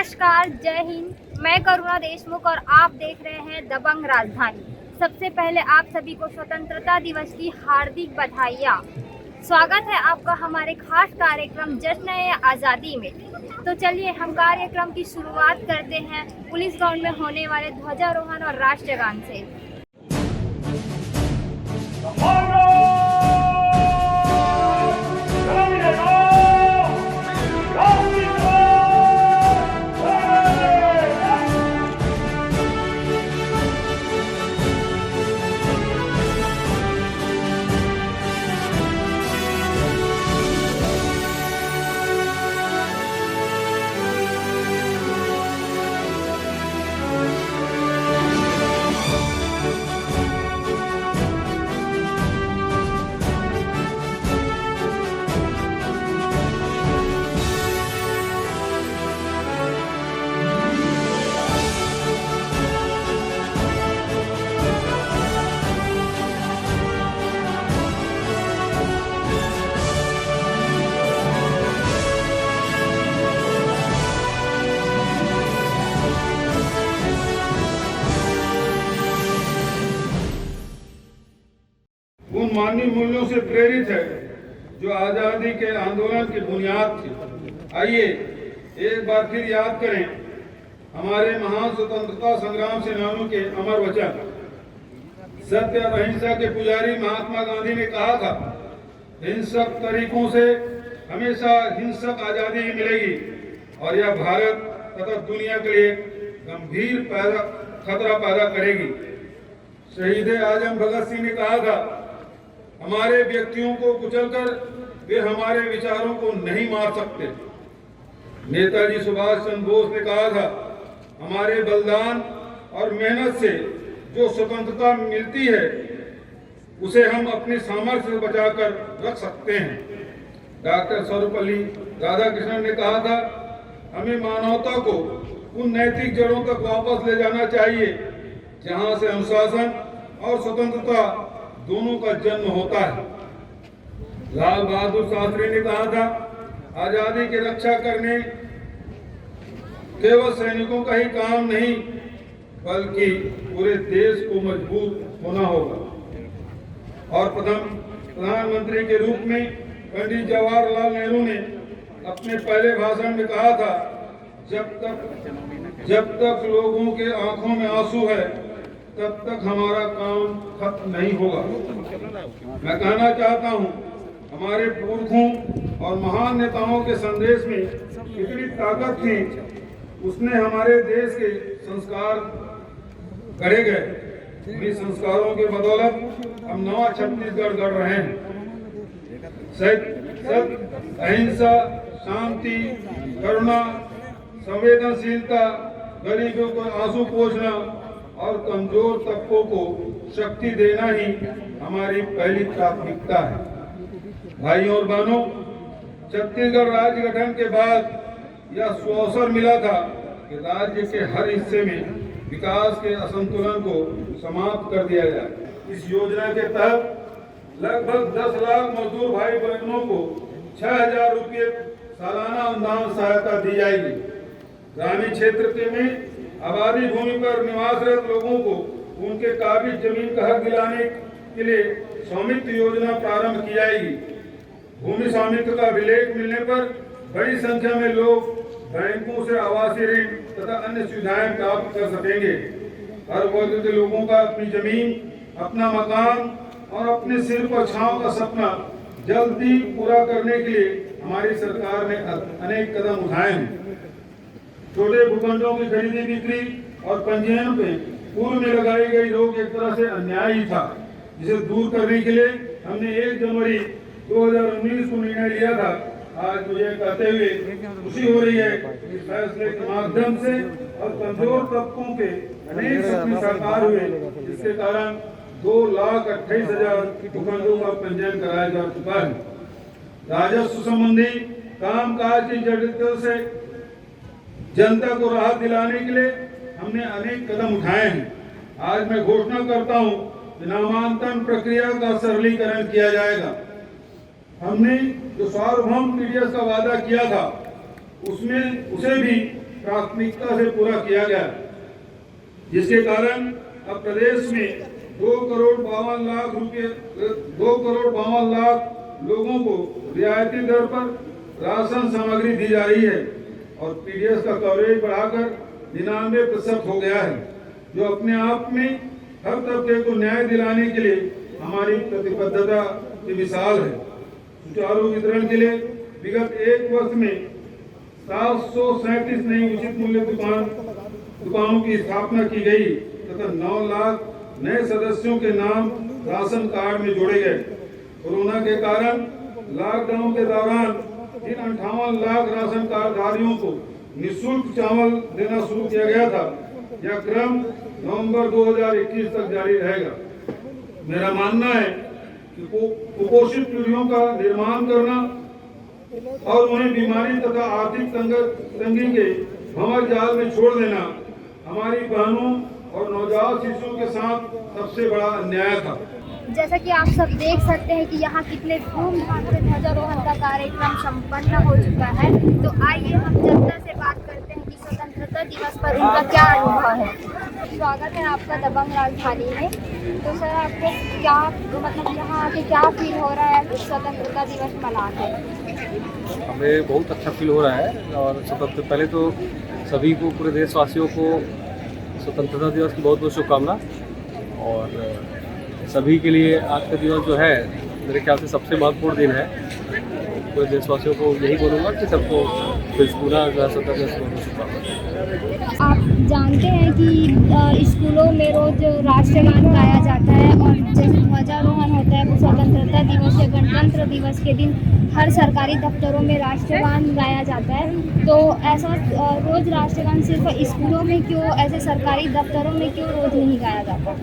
नमस्कार, जय हिंद। मैं करुणा देशमुख और आप देख रहे हैं दबंग राजधानी। सबसे पहले आप सभी को स्वतंत्रता दिवस की हार्दिक बधाइयाँ। स्वागत है आपका हमारे खास कार्यक्रम जश्न-ए-आज़ादी में। तो चलिए हम कार्यक्रम की शुरुआत करते हैं पुलिस ग्राउंड में होने वाले ध्वजारोहण और राष्ट्रगान से। उन मानवीय मूल्यों से प्रेरित है जो आजादी के आंदोलन की बुनियाद थी। आइए एक बार फिर याद करें हमारे महान स्वतंत्रता संग्राम सेनानियों के अमर वचन। सत्य और अहिंसा के पुजारी महात्मा गांधी ने कहा था, हिंसक तरीकों से हमेशा हिंसक आजादी ही मिलेगी और यह भारत तथा दुनिया के लिए गंभीर खतरा पैदा करेगी। शहीद आजम भगत सिंह ने कहा था, हमारे व्यक्तियों को कुचलकर वे हमारे विचारों को नहीं मार सकते। नेताजी सुभाष चंद्र बोस ने कहा था, हमारे बलिदान और मेहनत से जो स्वतंत्रता मिलती है उसे हम अपने सामर्थ्य से बचाकर रख सकते हैं। डॉक्टर सर्वपल्ली राधाकृष्णन ने कहा था, हमें मानवता को उन नैतिक जड़ों तक वापस ले जाना चाहिए जहां से अनुशासन और स्वतंत्रता दोनों का जन्म होता है। लाल बहादुर शास्त्री ने कहा था, आजादी की रक्षा करने केवल सैनिकों का ही काम नहीं बल्कि पूरे देश को मजबूत होना होगा। और प्रधानमंत्री के रूप में पंडित जवाहरलाल नेहरू ने अपने पहले भाषण में कहा था, जब तक लोगों के आंखों में आंसू है तब तक हमारा काम खत्म नहीं होगा। मैं कहना चाहता हूं, हमारे पुरखों और महान नेताओं के संदेश में इतनी ताकत थी, उसने हमारे देश के संस्कार गढ़े गए। उन्हीं संस्कारों के बदौलत हम नवा छत्तीसगढ़ गढ़ रहे हैं। सत्य, अहिंसा, शांति, करुणा, संवेदनशीलता, गरीबों को आंसू पोंछना और कमजोर तबकों को शक्ति देना ही हमारी पहली प्राथमिकता है। भाइयों और बहनों, छत्तीसगढ़ राज्य गठन के बाद यह सुअवसर मिला था कि राज्य के हर हिस्से में विकास के असंतुलन को समाप्त कर दिया जाए। इस योजना के तहत लगभग 10 लाख मजदूर भाई बहनों को 6,000 रुपये सालाना अनुदान सहायता दी जाएगी। ग्रामीण क्षेत्र के में आबादी भूमि पर निवासरत लोगों को उनके काबिज जमीन का हक दिलाने के लिए स्वामित्व योजना प्रारंभ की जाएगी। भूमि स्वामित्व का अभिलेख मिलने पर बड़ी संख्या में लोग बैंकों से आवासीय ऋण तथा अन्य सुविधाएं प्राप्त कर सकेंगे। हर वर्ग के लोगों का अपनी जमीन, अपना मकान और अपने सिर पर छांव का सपना जल्दी पूरा करने के लिए हमारी सरकार ने अनेक कदम उठाए हैं। छोटे भूखंडों की खरीदी बिक्री और पंजीयन पे पूर्व में लगाई गई रोक एक तरह से अन्याय ही था, जिसे दूर करने के लिए हमने 1 जनवरी 2019 को निर्णय लिया था। आज मुझे कहते हुए खुशी हो रही है कि फैसले के माध्यम से और कमजोर तबकों के अनेक सपने साकार हुए, जिसके कारण 2,28,000 भूखंडों का पंजीयन कराया जा चुका है। राजस्व संबंधी कामकाज की जटिलता से जनता को राहत दिलाने के लिए हमने अनेक कदम उठाए हैं। आज मैं घोषणा करता हूं कि नामांकन प्रक्रिया का सरलीकरण किया जाएगा। हमने जो सार्वभौम टीडीएस का वादा किया था उसे भी प्राथमिकता से पूरा किया गया, जिसके कारण अब प्रदेश में 2,52,00,000 लोगों को रियायती दर पर राशन सामग्री दी जा रही है और पीडीएस का कवरेज बढ़ाकर 99% हो गया है, जो अपने आप में हर तबके को न्याय दिलाने के लिए हमारी प्रतिबद्धता की मिसाल है। सुचारू वितरण के लिए विगत एक वर्ष में 737 नई उचित मूल्य दुकानों की स्थापना की गई तथा 9 लाख नए सदस्यों के नाम राशन कार्ड में जोड़े गए। कोरोना के कारण लॉकडाउन के दौरान जिन 58 लाख राशन कार्डधारियों को निःशुल्क चावल देना शुरू किया गया था, यह क्रम नवंबर 2021 तक जारी रहेगा। मेरा मानना है कि कुपोषित पीढ़ियों का निर्माण करना और उन्हें बीमारी तथा आर्थिक तंगी के भंवर जाल में छोड़ देना हमारी बहनों और नवजात शिशुओं के साथ सबसे बड़ा अन्याय था। जैसा कि आप सब देख सकते हैं कि यहाँ कितने धूमधाम से ध्वजारोहण का कार्यक्रम संपन्न हो चुका है। तो आइए हम जनता से बात करते हैं कि स्वतंत्रता दिवस पर उनका क्या अनुभव है। स्वागत है आपका दबंग राजधानी में। तो सर, आपको क्या मतलब यहाँ आके क्या फील हो रहा है स्वतंत्रता दिवस मना के? हमें बहुत अच्छा फील हो रहा है और सबसे पहले तो सभी को, पूरे देशवासियों को स्वतंत्रता दिवस की बहुत बहुत शुभकामना। और सभी के लिए आज का दिवस जो है मेरे ख्याल से सबसे महत्वपूर्ण दिन है। पूरे देशवासियों को यही बोलूँगा कि सबको पूरा स्वतंत्रता दिवस की शुभकामना। आप जानते हैं कि स्कूलों में रोज राष्ट्रगान गाया जाता है और जैसे ध्वजारोहण होता है स्वतंत्रता दिवस या गणतंत्र दिवस के दिन हर सरकारी दफ्तरों में राष्ट्रगान गाया जाता है। तो ऐसा रोज राष्ट्रगान सिर्फ स्कूलों में क्यों, ऐसे सरकारी दफ्तरों में क्यों रोज नहीं गाया जाता?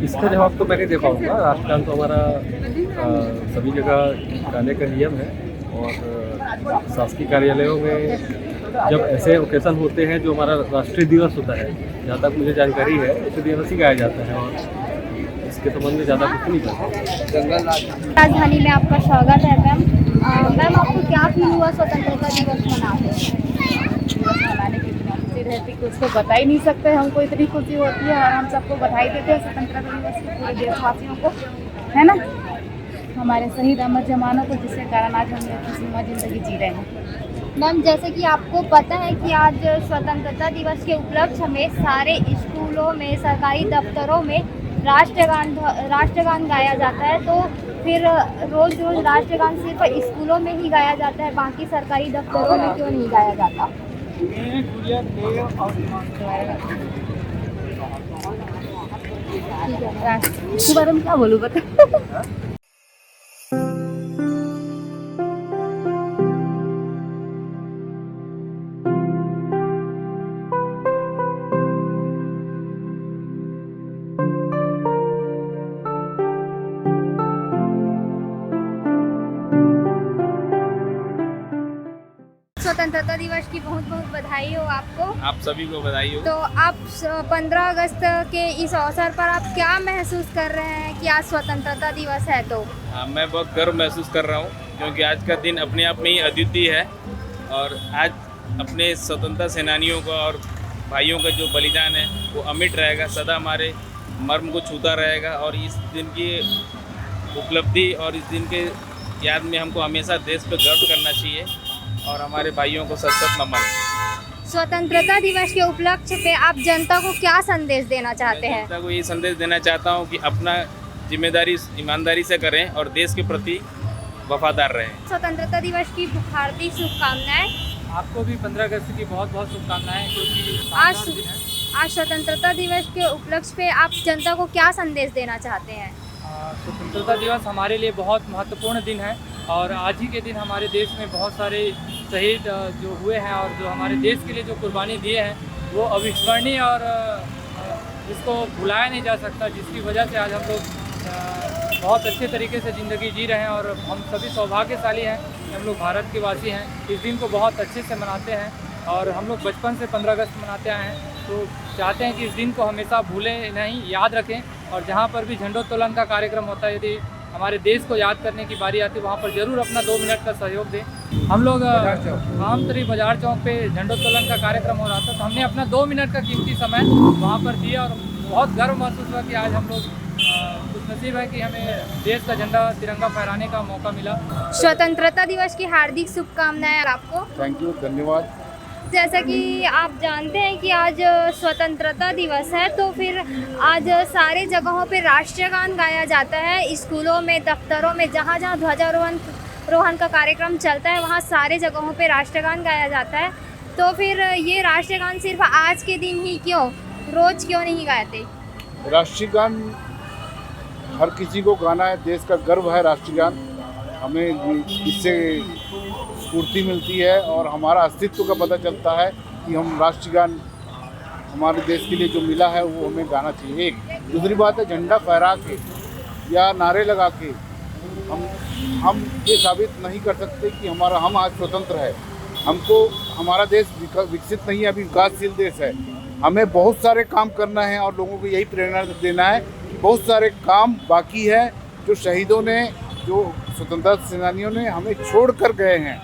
इसका जवाब तो मैं नहीं दे पाऊँगा। राष्ट्रगान तो हमारा सभी जगह गाने का नियम है और शासकीय कार्यालयों में जब ऐसे ओकेजन होते हैं जो हमारा राष्ट्रीय दिवस होता है, जहाँ तक मुझे जानकारी है उसी दिवस ही गाया जाता है और इसके संबंध में ज़्यादा कुछ नहीं करता। राजधानी में आपका स्वागत है मैम। मैम, आपको क्या फील हुआ स्वतंत्रता दिवस मनाने के दिन? खुशी रहती कि उसको बता ही नहीं सकते, हमको इतनी खुशी होती है और हम सबको बधाई देते हैं स्वतंत्रता दिवस की, पूरे देशवासियों को, है ना, हमारे शहीद अमर जवानों को, जिसके कारण आज हम ये खुशनुमा जिंदगी जी रहे हैं। मैम, जैसे कि आपको पता है कि आज स्वतंत्रता दिवस के उपलक्ष्य में सारे स्कूलों में, सरकारी दफ्तरों में राष्ट्रगान गाया जाता है। तो फिर रोज रोज राष्ट्रगान सिर्फ स्कूलों में ही गाया जाता है, बाकी सरकारी दफ्तरों में क्यों नहीं गाया जाता? इस बारे में क्या बोलूँ, बता। स्वतंत्रता दिवस की बहुत बहुत बधाई हो आपको। आप सभी को बधाई हो। तो आप 15 अगस्त के इस अवसर पर आप क्या महसूस कर रहे हैं कि आज स्वतंत्रता दिवस है? तो हाँ, मैं बहुत गर्व महसूस कर रहा हूँ क्योंकि आज का दिन अपने आप में ही अद्वितीय है और आज अपने स्वतंत्रता सेनानियों का और भाइयों का जो बलिदान है वो अमिट रहेगा, सदा हमारे मर्म को छूता रहेगा। और इस दिन की उपलब्धि और इस दिन के याद में हमको हमेशा देश पर गर्व करना चाहिए और हमारे भाइयों को सत नमन। स्वतंत्रता दिवस के उपलक्ष्य पे आप जनता को क्या संदेश देना चाहते हैं? जनता को ये संदेश देना चाहता हूँ कि अपना जिम्मेदारी ईमानदारी से करें और देश के प्रति वफादार रहें। स्वतंत्रता दिवस की हार्दिक शुभकामनाएं। आपको भी 15 अगस्त की बहुत बहुत शुभकामनाएं, क्योंकि आज स्वतंत्रता दिवस के उपलक्ष्य पे आप जनता को क्या संदेश देना चाहते हैं? स्वतंत्रता दिवस हमारे लिए बहुत महत्वपूर्ण दिन है और आज ही के दिन हमारे देश में बहुत सारे शहीद जो हुए हैं और जो हमारे देश के लिए जो कुर्बानी दिए हैं वो अविस्मरणीय और जिसको भुलाया नहीं जा सकता, जिसकी वजह से आज हम लोग बहुत अच्छे तरीके से ज़िंदगी जी रहे हैं और हम सभी सौभाग्यशाली हैं कि हम लोग भारत के वासी हैं। इस दिन को बहुत अच्छे से मनाते हैं और हम लोग बचपन से 15 अगस्त मनाते आए हैं, तो चाहते हैं कि इस दिन को हमेशा भूलें नहीं, याद रखें। और जहाँ पर भी झंडोत्तोलन का कार्यक्रम होता है, यदि हमारे देश को याद करने की बारी आती है वहाँ पर ज़रूर अपना 2 मिनट का सहयोग दें। हम लोग आमतरी बाजार चौक पे झंडोत्तोलन का कार्यक्रम हो रहा था, तो हमने अपना 2 मिनट का कीमती समय वहाँ पर दिया और बहुत गर्व महसूस हुआ कि आज हम लोग कुछ नसीब है कि हमें देश का झंडा तिरंगा फहराने का मौका मिला। स्वतंत्रता दिवस की हार्दिक शुभकामनाएं आपको। थैंक यू, धन्यवाद। जैसा कि आप जानते हैं कि आज स्वतंत्रता दिवस है, तो फिर आज सारे जगहों पे राष्ट्रगान गाया जाता है। स्कूलों में, दफ्तरों में, जहाँ जहाँ ध्वजारोहण का कार्यक्रम चलता है वहाँ सारे जगहों पे राष्ट्रगान गाया जाता है। तो फिर ये राष्ट्रगान सिर्फ आज के दिन ही क्यों, रोज़ क्यों नहीं गाते? राष्ट्रीय गान हर किसी को गाना है, देश का गर्व है राष्ट्रीय गान। हमें इससे स्फूर्ति मिलती है और हमारा अस्तित्व का पता चलता है कि हम राष्ट्रीय गान हमारे देश के लिए जो मिला है वो हमें गाना चाहिए। एक दूसरी बात है, झंडा फहरा के या नारे लगा के हम ये साबित नहीं कर सकते कि हम आज स्वतंत्र है। हमको हमारा देश विकसित नहीं है, अभी विकासशील देश है। हमें बहुत सारे काम करना है और लोगों को यही प्रेरणा देना है कि बहुत सारे काम बाकी है जो शहीदों ने, जो स्वतंत्रता सेनानियों ने हमें छोड़ कर गए हैं।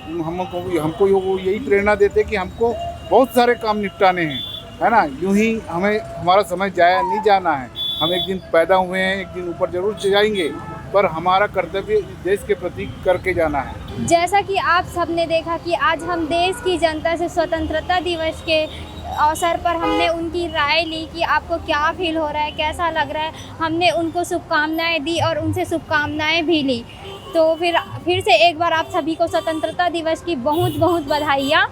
हमको यही प्रेरणा देते कि हमको बहुत सारे काम निपटाने हैं, है ना। यूं ही हमें हमारा समय जाया नहीं जाना है। हम एक दिन पैदा हुए हैं, एक दिन ऊपर जरूर जाएंगे, पर हमारा कर्तव्य देश के प्रति करके जाना है। जैसा कि आप सबने देखा कि आज हम देश की जनता से स्वतंत्रता दिवस के अवसर पर हमने उनकी राय ली कि आपको क्या फील हो रहा है, कैसा लग रहा है। हमने उनको शुभकामनाएं दी और उनसे शुभकामनाएं भी ली। तो फिर से एक बार आप सभी को स्वतंत्रता दिवस की बहुत बहुत बधाइयाँ।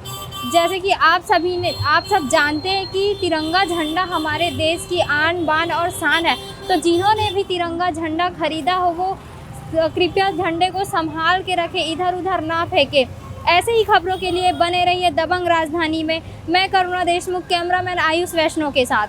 जैसे कि आप सब जानते हैं कि तिरंगा झंडा हमारे देश की आन बान और शान है। तो जिन्होंने भी तिरंगा झंडा खरीदा हो वो कृपया झंडे को संभाल के रखें, इधर उधर ना फेंके। ऐसे ही खबरों के लिए बने रहिए दबंग राजधानी में। मैं करुणा देशमुख, कैमरामैन आयुष वैष्णव के साथ।